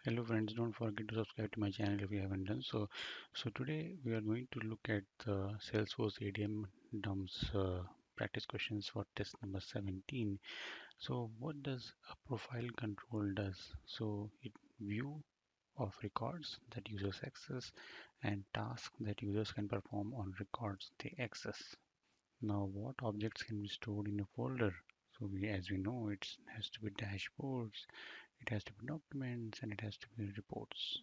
Hello friends, don't forget to subscribe to my channel if you haven't done so. So today we are going to look at the Salesforce ADM Dumps practice questions for test number 17. So what does a profile control does? So it view of records that users access and tasks that users can perform on records they access. Now what objects can be stored in a folder? So as we know, it has to be dashboards, it has to be documents, and it has to be reports.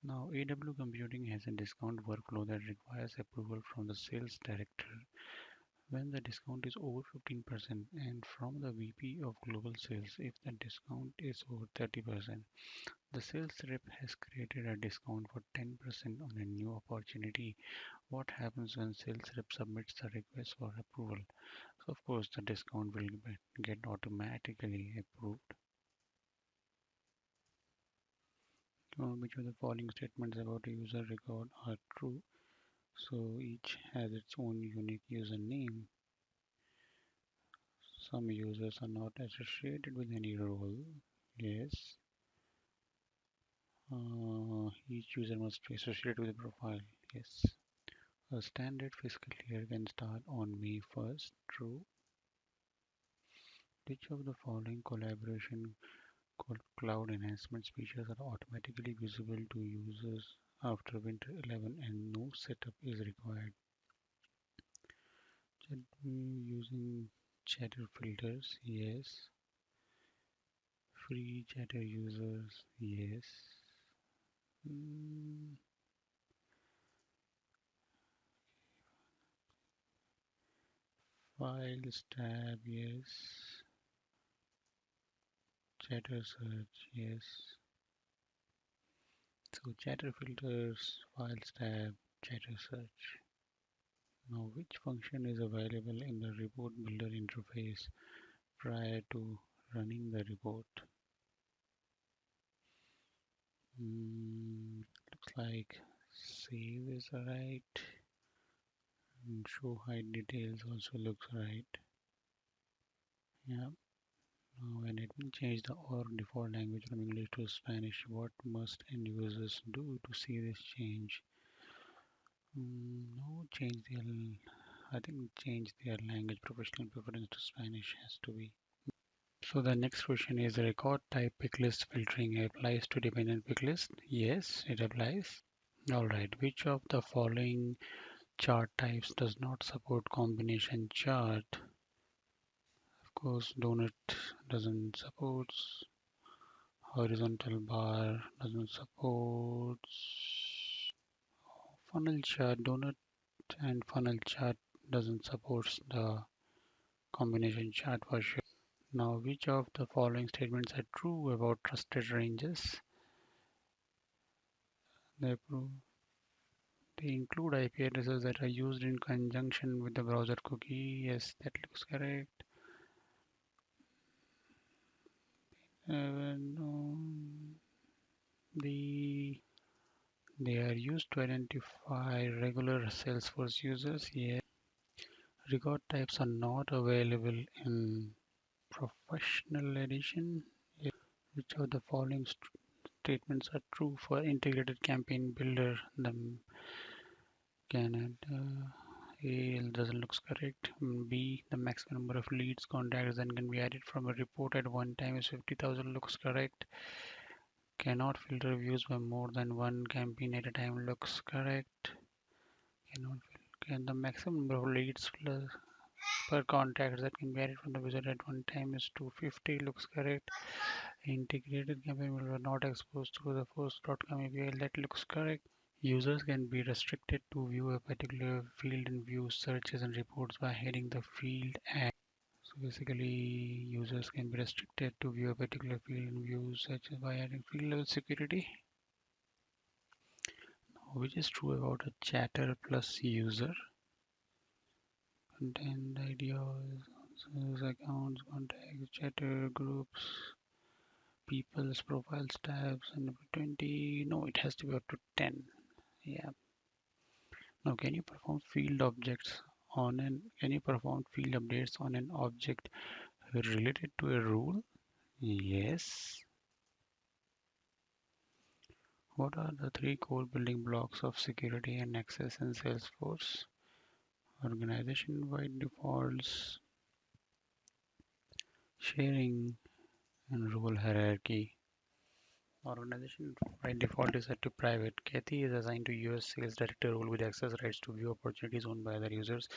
Now, AW Computing has a discount workflow that requires approval from the sales director when the discount is over 15% and from the VP of Global Sales if the discount is over 30%. The sales rep has created a discount for 10% on a new opportunity. What happens when sales rep submits the request for approval? So, of course, the discount will get automatically approved. Which of the following statements about a user record are true? So each has its own unique username. Some users are not associated with any role. Yes. Each user must be associated with a profile. Yes. A standard fiscal year can start on May 1st. True. Which of the following collaboration cloud enhancements features are automatically visible to users after Winter 11 and no setup is required? Using chatter filters, yes. Free chatter users, yes. Mm, Files tab, yes. Chatter search, yes. So chatter filters, files tab, chatter search. Now which function is available in the report builder interface prior to running the report? Looks like save is right. And show hide details also looks right. Yeah. Now when it will change the or default language from English to Spanish, what must end users do to see this change? No, I think change their language professional preference to Spanish has to be. So the next question is record type pick list filtering applies to dependent pick list? Yes, it applies. Alright, which of the following chart types does not support combination chart? Of course, donut doesn't support. Horizontal bar doesn't support. Funnel chart, donut and funnel chart doesn't support the combination chart for sure. Now, which of the following statements are true about trusted ranges? They prove they include IP addresses that are used in conjunction with the browser cookie. Yes, that looks correct. No, they are used to identify regular Salesforce users. Yeah. Record types are not available in Professional Edition. Yeah. Which of the following statements are true for integrated campaign builder? The Canada A doesn't look correct. B, the maximum number of leads contacts that can be added from a report at one time is 50,000 looks correct. Cannot filter views by more than one campaign at a time looks correct. Cannot can the maximum number of leads per contact that can be added from the wizard at one time is 250 looks correct. Integrated campaign will be not exposed through the first.com API that looks correct. Users can be restricted to view a particular field in view searches and reports by hiding the field ad. So basically users can be restricted to view a particular field in view searches by adding field level security. Now, which is true about a chatter plus user? Content, ideas, accounts, contacts, chatter, groups, people's profiles, tabs, and up to 20. No, it has to be up to 10. Yeah. Now, can you perform field updates on an object related to a rule? Yes. What are the three core building blocks of security and access in Salesforce? Organization-wide defaults, sharing, and role hierarchy. Organization by default is set to private. Kathy is assigned to US Sales Director role with access rights to view opportunities owned by other users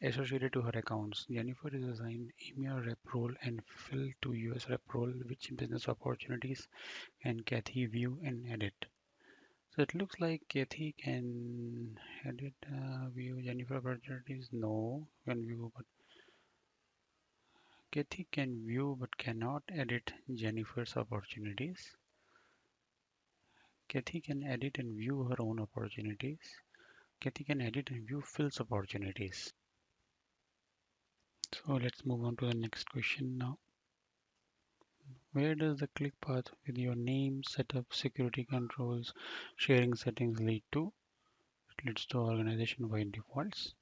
associated to her accounts. Jennifer is assigned EMEA rep role and Phil to US rep role, which business opportunities can Kathy view and edit. So it looks like Kathy can edit, view Jennifer opportunities. No, can view, but Kathy can view but cannot edit Jennifer's opportunities. Kathy can edit and view her own opportunities. Kathy can edit and view Phil's opportunities. So let's move on to the next question now. Where does the click path with your name, setup, security controls, sharing settings lead to? It leads to organization-wide defaults.